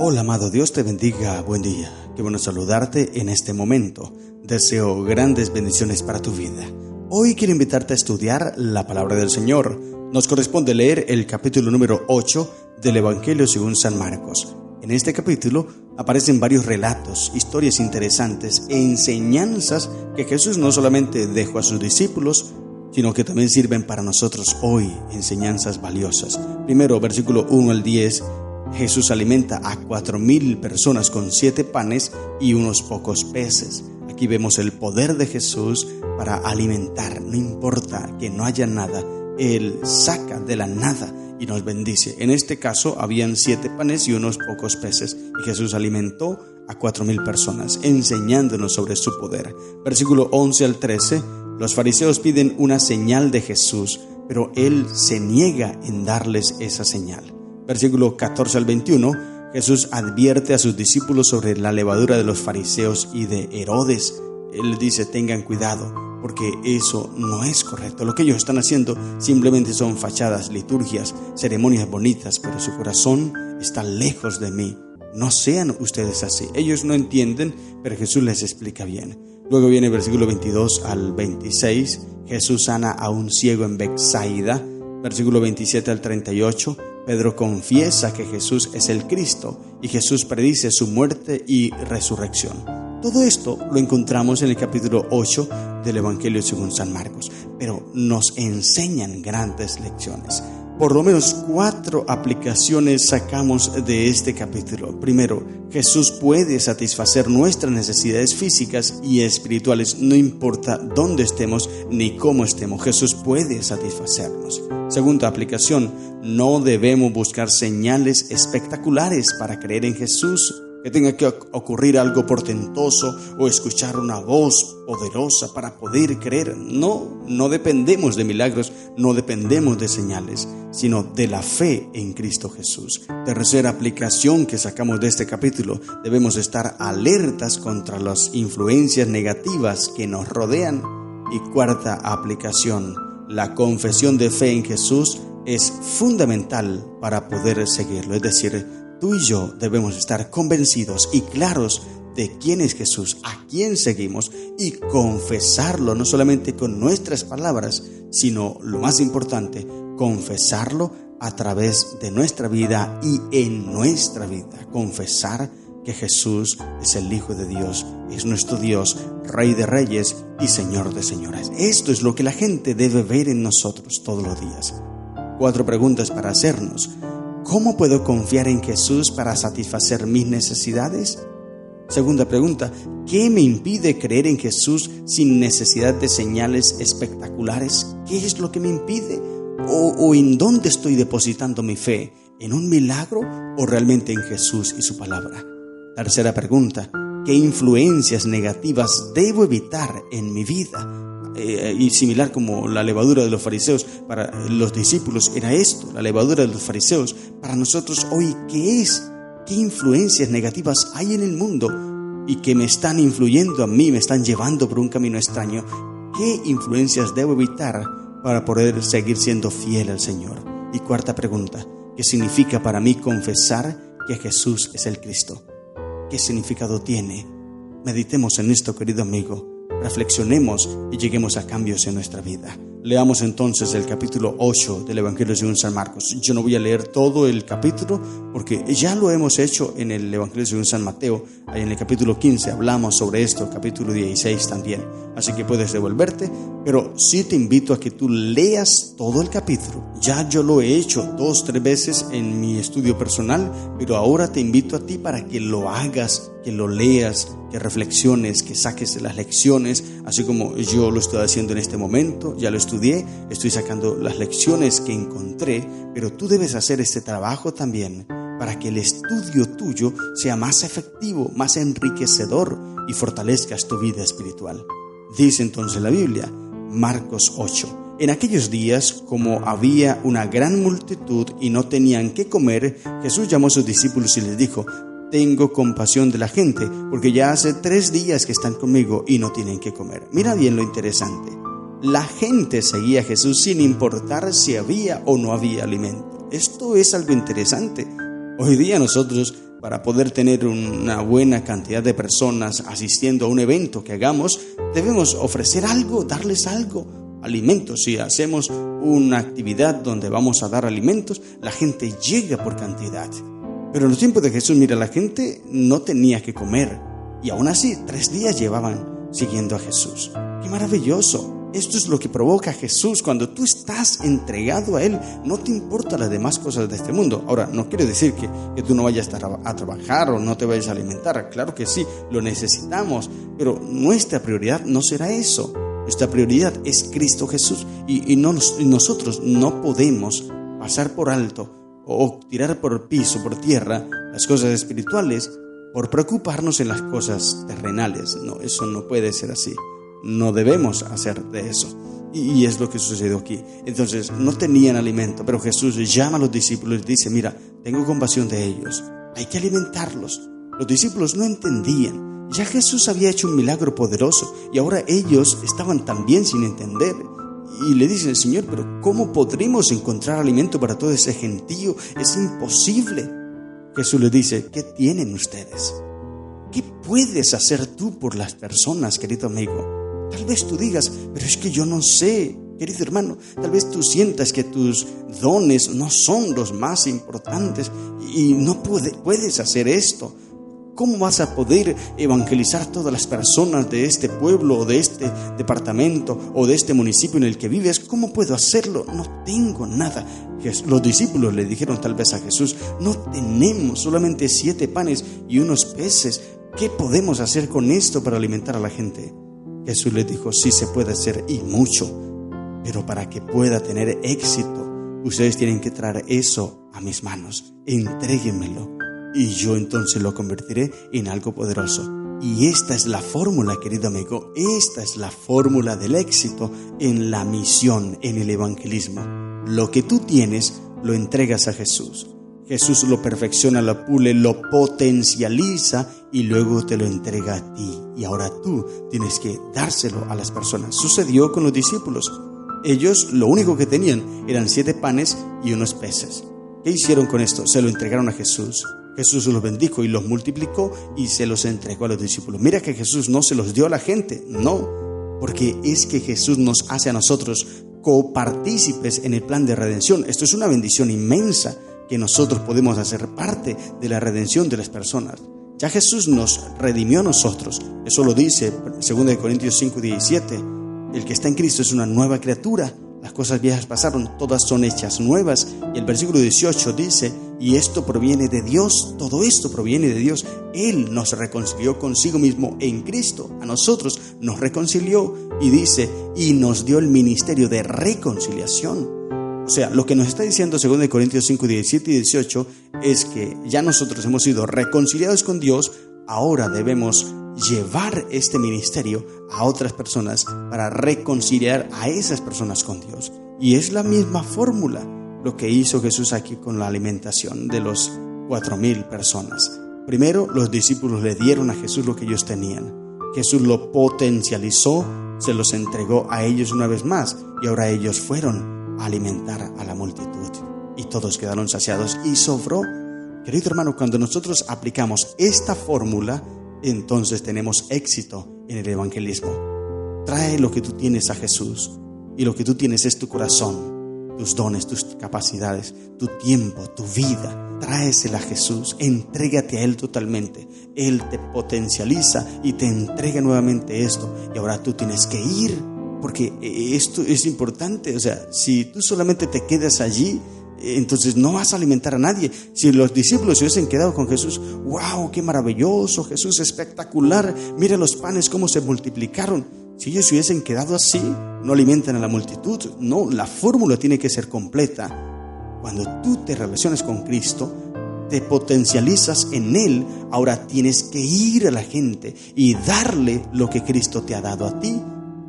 Hola, amado, Dios te bendiga, buen día. Qué bueno saludarte en este momento. Deseo grandes bendiciones para tu vida. Hoy quiero invitarte a estudiar la palabra del Señor. Nos corresponde leer el capítulo número 8 del Evangelio según San Marcos. En este capítulo aparecen varios relatos, historias interesantes e enseñanzas que Jesús no solamente dejó a sus discípulos, sino que también sirven para nosotros hoy, enseñanzas valiosas. Primero, versículo 1 al 10, Jesús alimenta a 4,000 personas con 7 panes y unos pocos peces. Aquí vemos el poder de Jesús para alimentar, no importa que no haya nada, Él saca de la nada y nos bendice. En este caso habían 7 panes y unos pocos peces y Jesús alimentó a 4,000 personas, enseñándonos sobre su poder. Versículo 11 al 13, los fariseos piden una señal de Jesús, pero Él se niega en darles esa señal. Versículo 14 al 21, Jesús advierte a sus discípulos sobre la levadura de los fariseos y de Herodes. Él dice, tengan cuidado, porque eso no es correcto. Lo que ellos están haciendo simplemente son fachadas, liturgias, ceremonias bonitas, pero su corazón está lejos de mí. No sean ustedes así. Ellos no entienden, pero Jesús les explica bien. Luego viene el versículo 22 al 26, Jesús sana a un ciego en Betsaida. Versículo 27 al 38, Pedro confiesa que Jesús es el Cristo y Jesús predice su muerte y resurrección. Todo esto lo encontramos en el capítulo 8 del Evangelio según San Marcos, pero nos enseñan grandes lecciones. Por lo menos 4 aplicaciones sacamos de este capítulo. Primero, Jesús puede satisfacer nuestras necesidades físicas y espirituales, no importa dónde estemos ni cómo estemos, Jesús puede satisfacernos. Segunda aplicación, no debemos buscar señales espectaculares para creer en Jesús, que tenga que ocurrir algo portentoso o escuchar una voz poderosa para poder creer. No dependemos de milagros, no dependemos de señales, sino de la fe en Cristo Jesús. Tercera aplicación que sacamos de este capítulo, debemos estar alertas contra las influencias negativas que nos rodean. Y cuarta aplicación, la confesión de fe en Jesús es fundamental para poder seguirlo, es decir, tú y yo debemos estar convencidos y claros de quién es Jesús, a quién seguimos y confesarlo no solamente con nuestras palabras, sino lo más importante, confesarlo a través de nuestra vida y en nuestra vida. Confesar que Jesús es el Hijo de Dios, es nuestro Dios, Rey de Reyes y Señor de Señores. Esto es lo que la gente debe ver en nosotros todos los días. 4 preguntas para hacernos. ¿Cómo puedo confiar en Jesús para satisfacer mis necesidades? Segunda pregunta, ¿qué me impide creer en Jesús sin necesidad de señales espectaculares? ¿Qué es lo que me impide? ¿O en dónde estoy depositando mi fe? ¿En un milagro o realmente en Jesús y su palabra? Tercera pregunta, ¿qué influencias negativas debo evitar en mi vida? Y similar como la levadura de los fariseos para los discípulos era esto, la levadura de los fariseos. Para nosotros hoy, ¿qué es? ¿Qué influencias negativas hay en el mundo y que me están influyendo a mí, me están llevando por un camino extraño? ¿Qué influencias debo evitar para poder seguir siendo fiel al Señor? Y cuarta pregunta, ¿qué significa para mí confesar que Jesús es el Cristo? ¿Qué significado tiene? Meditemos en esto, querido amigo. Reflexionemos y lleguemos a cambios en nuestra vida. Leamos entonces el capítulo 8 del Evangelio según San Marcos. Yo no voy a leer todo el capítulo porque ya lo hemos hecho en el Evangelio según San Mateo. Ahí en el capítulo 15 hablamos sobre esto, capítulo 16 también. Así que puedes devolverte, pero sí te invito a que tú leas todo el capítulo. Ya yo lo he hecho 2-3 veces en mi estudio personal, pero ahora te invito a ti para que lo hagas, que lo leas, que reflexiones, que saques las lecciones, así como yo lo estoy haciendo en este momento. Ya lo estudié, estoy sacando las lecciones que encontré, pero tú debes hacer este trabajo también para que el estudio tuyo sea más efectivo, más enriquecedor y fortalezcas tu vida espiritual. Dice entonces la Biblia, Marcos 8. En aquellos días, como había una gran multitud y no tenían qué comer, Jesús llamó a sus discípulos y les dijo, tengo compasión de la gente, porque ya hace 3 días que están conmigo y no tienen qué comer. Mira bien lo interesante. La gente seguía a Jesús sin importar si había o no había alimento. Esto es algo interesante. Hoy día nosotros para poder tener una buena cantidad de personas asistiendo a un evento que hagamos, debemos ofrecer algo, darles algo, alimentos. Si hacemos una actividad donde vamos a dar alimentos, la gente llega por cantidad. Pero en los tiempos de Jesús, mira, la gente no tenía que comer y aún así 3 días llevaban siguiendo a Jesús. ¡Qué maravilloso! Esto es lo que provoca Jesús. Cuando tú estás entregado a Él, no te importan las demás cosas de este mundo. Ahora, no quiere decir que tú no vayas a trabajar o no te vayas a alimentar. Claro que sí, lo necesitamos, pero nuestra prioridad no será eso. Nuestra prioridad es Cristo Jesús y nosotros no podemos pasar por alto o tirar por piso, por tierra, las cosas espirituales por preocuparnos en las cosas terrenales. No, eso no puede ser así. No debemos hacer de eso. Y es lo que sucedió aquí. Entonces, no tenían alimento, pero Jesús llama a los discípulos y dice: mira, tengo compasión de ellos, hay que alimentarlos. Los discípulos no entendían. Ya Jesús había hecho un milagro poderoso y ahora ellos estaban también sin entender. Y le dicen: Señor, pero ¿cómo podremos encontrar alimento para todo ese gentío? Es imposible. Jesús les dice: ¿qué tienen ustedes? ¿Qué puedes hacer tú por las personas, querido amigo? Tal vez tú digas: pero es que yo no sé, querido hermano. Tal vez tú sientas que tus dones no son los más importantes y no puedes hacer esto. ¿Cómo vas a poder evangelizar todas las personas de este pueblo o de este departamento o de este municipio en el que vives? ¿Cómo puedo hacerlo? No tengo nada. Los discípulos le dijeron tal vez a Jesús: no tenemos, solamente 7 panes y unos peces. ¿Qué podemos hacer con esto para alimentar a la gente? Jesús les dijo: sí se puede hacer y mucho, pero para que pueda tener éxito, ustedes tienen que traer eso a mis manos. Entréguenmelo y yo entonces lo convertiré en algo poderoso. Y esta es la fórmula, querido amigo, esta es la fórmula del éxito en la misión, en el evangelismo. Lo que tú tienes, lo entregas a Jesús. Jesús lo perfecciona, lo pule, lo potencializa y luego te lo entrega a ti. Y ahora tú tienes que dárselo a las personas. Sucedió con los discípulos. Ellos lo único que tenían eran 7 panes y unos peces. ¿Qué hicieron con esto? Se lo entregaron a Jesús. Jesús los bendijo y los multiplicó y se los entregó a los discípulos. Mira que Jesús no se los dio a la gente, no, porque es que Jesús nos hace a nosotros copartícipes en el plan de redención. Esto es una bendición inmensa, que nosotros podemos hacer parte de la redención de las personas. Ya Jesús nos redimió a nosotros. Eso lo dice 2 Corintios 5:17. El que está en Cristo es una nueva criatura. Las cosas viejas pasaron, todas son hechas nuevas. Y el versículo 18 dice: y esto proviene de Dios, todo esto proviene de Dios. Él nos reconcilió consigo mismo en Cristo. A nosotros nos reconcilió y dice: y nos dio el ministerio de reconciliación. O sea, lo que nos está diciendo 2 Corintios 5, 17 y 18 es que ya nosotros hemos sido reconciliados con Dios. Ahora debemos llevar este ministerio a otras personas para reconciliar a esas personas con Dios. Y es la misma fórmula lo que hizo Jesús aquí con la alimentación de los 4,000 personas. Primero, los discípulos le dieron a Jesús lo que ellos tenían. Jesús lo potencializó, se los entregó a ellos una vez más y ahora ellos fueron a alimentar a la multitud y todos quedaron saciados y sobró. Querido hermano, cuando nosotros aplicamos esta fórmula, entonces tenemos éxito en el evangelismo. Trae lo que tú tienes a Jesús y lo que tú tienes es tu corazón, tus dones, tus capacidades, tu tiempo, tu vida. Tráesela a Jesús, entrégate a Él totalmente. Él te potencializa y te entrega nuevamente esto y ahora tú tienes que ir. Porque esto es importante. O sea, si tú solamente te quedas allí, entonces no vas a alimentar a nadie. Si los discípulos se hubiesen quedado con Jesús: ¡wow! ¡Qué maravilloso! Jesús, espectacular. Mira los panes cómo se multiplicaron. Si ellos se hubiesen quedado así, no alimentan a la multitud. No, la fórmula tiene que ser completa. Cuando tú te relacionas con Cristo, te potencializas en Él. Ahora tienes que ir a la gente y darle lo que Cristo te ha dado a ti.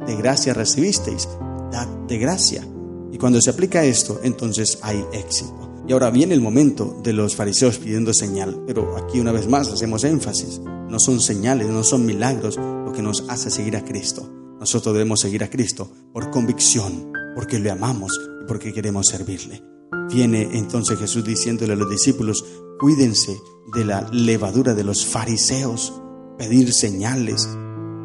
De gracia recibisteis, dad de gracia. Y cuando se aplica esto, entonces hay éxito. Y ahora viene el momento de los fariseos pidiendo señal. Pero aquí una vez más hacemos énfasis: no son señales, no son milagros lo que nos hace seguir a Cristo. Nosotros debemos seguir a Cristo por convicción, porque le amamos y porque queremos servirle. Viene entonces Jesús diciéndole a los discípulos: Cuídense de la levadura de los fariseos, pedir señales,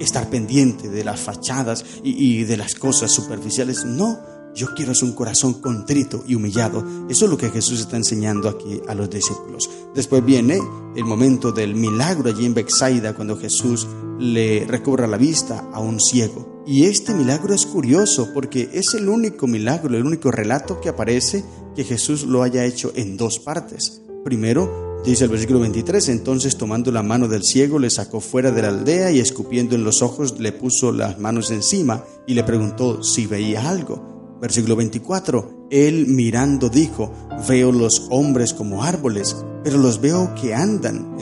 estar pendiente de las fachadas y de las cosas superficiales. No, yo quiero es un corazón contrito y humillado. Eso es lo que Jesús está enseñando aquí a los discípulos. Después viene el momento del milagro allí en Betsaida, cuando Jesús le recobra la vista a un ciego. Y este milagro es curioso porque es el único milagro, el único relato que aparece que Jesús lo haya hecho en dos partes. Primero, dice el versículo 23, entonces tomando la mano del ciego le sacó fuera de la aldea y escupiendo en los ojos le puso las manos encima y le preguntó si veía algo. Versículo 24, él mirando dijo, veo los hombres como árboles, pero los veo que andan.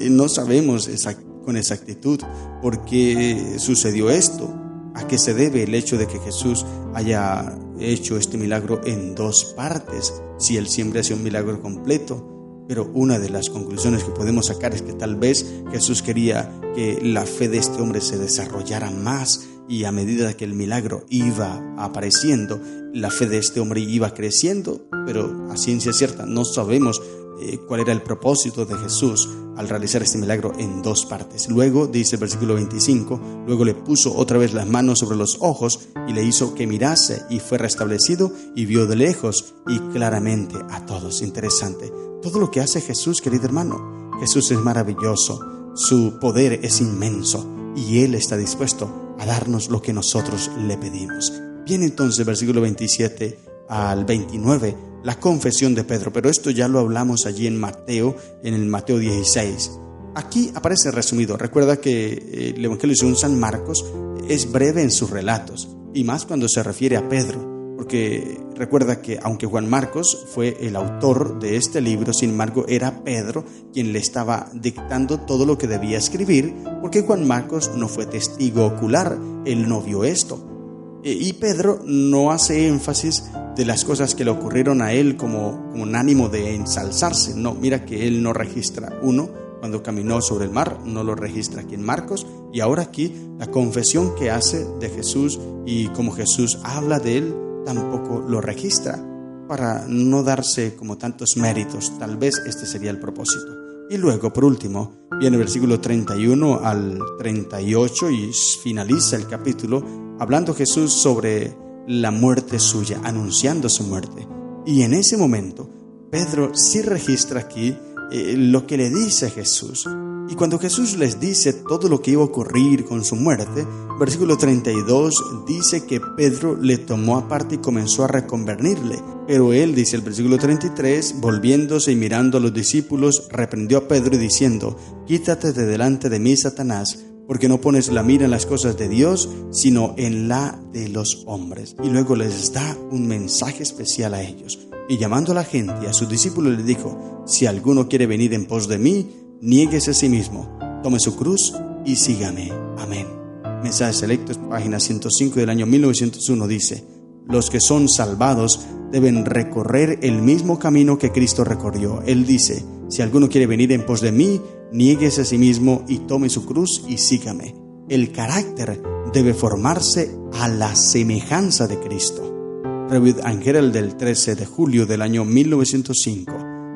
No sabemos con exactitud por qué sucedió esto, a qué se debe el hecho de que Jesús haya hecho este milagro en dos partes, si él siempre hace un milagro completo. Pero una de las conclusiones que podemos sacar es que tal vez Jesús quería que la fe de este hombre se desarrollara más, y a medida que el milagro iba apareciendo, la fe de este hombre iba creciendo, pero a ciencia cierta no sabemos cuál era el propósito de Jesús al realizar este milagro en dos partes. Luego, dice el versículo 25, luego le puso otra vez las manos sobre los ojos y le hizo que mirase y fue restablecido y vio de lejos y claramente a todos. Interesante. Todo lo que hace Jesús, querido hermano, Jesús es maravilloso, su poder es inmenso y Él está dispuesto a darnos lo que nosotros le pedimos. Viene entonces versículo 27 al 29, la confesión de Pedro, pero esto ya lo hablamos allí en Mateo, en el Mateo 16. Aquí aparece resumido. Recuerda que el Evangelio según San Marcos es breve en sus relatos, y más cuando se refiere a Pedro, porque recuerda que aunque Juan Marcos fue el autor de este libro, sin embargo era Pedro quien le estaba dictando todo lo que debía escribir, porque Juan Marcos no fue testigo ocular, él no vio esto. Y Pedro no hace énfasis de las cosas que le ocurrieron a él como un ánimo de ensalzarse. No, mira que él no registra uno cuando caminó sobre el mar, no lo registra aquí en Marcos, y ahora aquí la confesión que hace de Jesús y como Jesús habla de él tampoco lo registra, para no darse como tantos méritos. Tal vez este sería el propósito. Y luego, por último, viene el versículo 31 al 38 y finaliza el capítulo hablando Jesús sobre la muerte suya, anunciando su muerte. Y en ese momento, Pedro sí registra aquí lo que le dice Jesús. Y cuando Jesús les dice todo lo que iba a ocurrir con su muerte, versículo 32 dice que Pedro le tomó aparte y comenzó a reconvenirle. Pero él, dice el versículo 33, volviéndose y mirando a los discípulos, reprendió a Pedro y diciendo, quítate de delante de mí, Satanás, porque no pones la mira en las cosas de Dios, sino en la de los hombres. Y luego les da un mensaje especial a ellos. Y llamando a la gente y a sus discípulos les dijo, si alguno quiere venir en pos de mí, niéguese a sí mismo, tome su cruz y sígame. Amén. Mensajes Selectos, página 105 del año 1901 dice, los que son salvados deben recorrer el mismo camino que Cristo recorrió. Él dice, si alguno quiere venir en pos de mí, niéguese a sí mismo y tome su cruz y sígame. El carácter debe formarse a la semejanza de Cristo. Revue and Herald del 13 de julio del año 1905.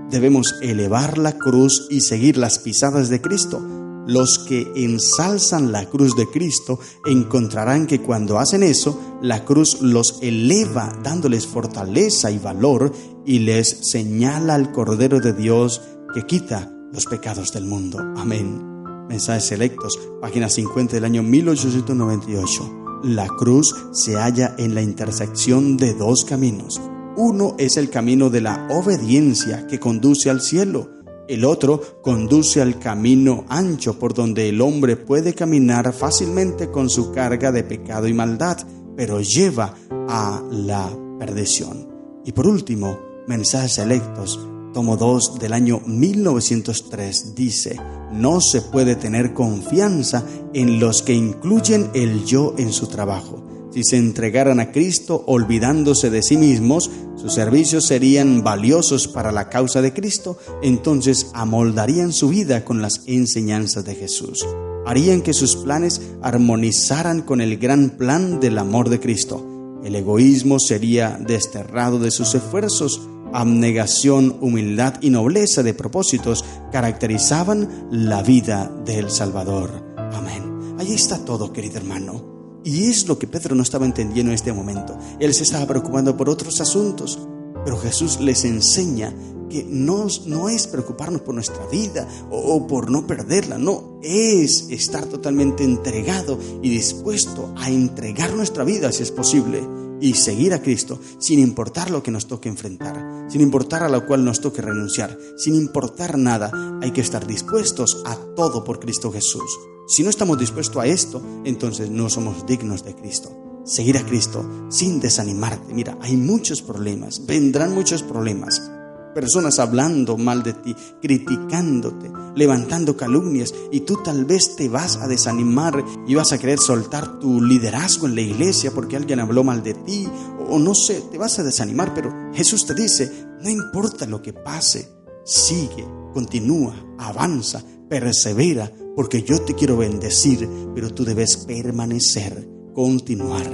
Debemos elevar la cruz y seguir las pisadas de Cristo. Los que ensalzan la cruz de Cristo encontrarán que cuando hacen eso, la cruz los eleva, dándoles fortaleza y valor, y les señala al Cordero de Dios que quita los pecados del mundo. Amén. Mensajes Selectos, página 50 del año 1898. La cruz se halla en la intersección de dos caminos. Uno es el camino de la obediencia que conduce al cielo. El otro conduce al camino ancho por donde el hombre puede caminar fácilmente con su carga de pecado y maldad, pero lleva a la perdición. Y por último, Mensajes Selectos, tomo 2 del año 1903, dice, no se puede tener confianza en los que incluyen el yo en su trabajo. Si se entregaran a Cristo olvidándose de sí mismos, sus servicios serían valiosos para la causa de Cristo, entonces amoldarían su vida con las enseñanzas de Jesús. Harían que sus planes armonizaran con el gran plan del amor de Cristo. El egoísmo sería desterrado de sus esfuerzos Abnegación, humildad y nobleza de propósitos caracterizaban la vida del Salvador. Amén. Ahí está todo, querido hermano. Y es lo que Pedro no estaba entendiendo en este momento. Él se estaba preocupando por otros asuntos. Pero Jesús les enseña que no es preocuparnos por nuestra vida o por no perderla, no, es estar totalmente entregado y dispuesto a entregar nuestra vida si es posible y seguir a Cristo sin importar lo que nos toque enfrentar, sin importar a lo cual nos toque renunciar, sin importar nada. Hay que estar dispuestos a todo por Cristo Jesús. Si no estamos dispuestos a esto, entonces no somos dignos de Cristo. Seguir a Cristo sin desanimarte. Mira, hay muchos problemas, vendrán muchos problemas. Personas hablando mal de ti, criticándote, levantando calumnias, y tú tal vez te vas a desanimar y vas a querer soltar tu liderazgo en la iglesia porque alguien habló mal de ti, o no sé, te vas a desanimar. Pero Jesús te dice, no importa lo que pase, sigue, continúa, avanza, persevera, porque yo te quiero bendecir, pero tú debes permanecer, continuar.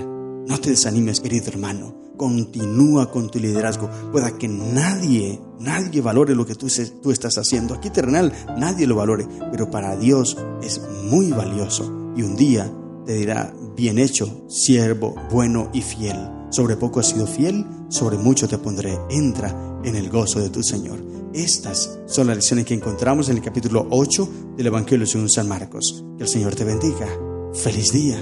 No te desanimes, querido hermano. Continúa con tu liderazgo. Pueda que nadie valore lo que tú estás haciendo. Aquí terrenal nadie lo valore, pero para Dios es muy valioso. Y un día te dirá, bien hecho, siervo bueno y fiel. Sobre poco has sido fiel, sobre mucho te pondré. Entra en el gozo de tu Señor. Estas son las lecciones que encontramos en el capítulo 8 del Evangelio según San Marcos. Que el Señor te bendiga. ¡Feliz día!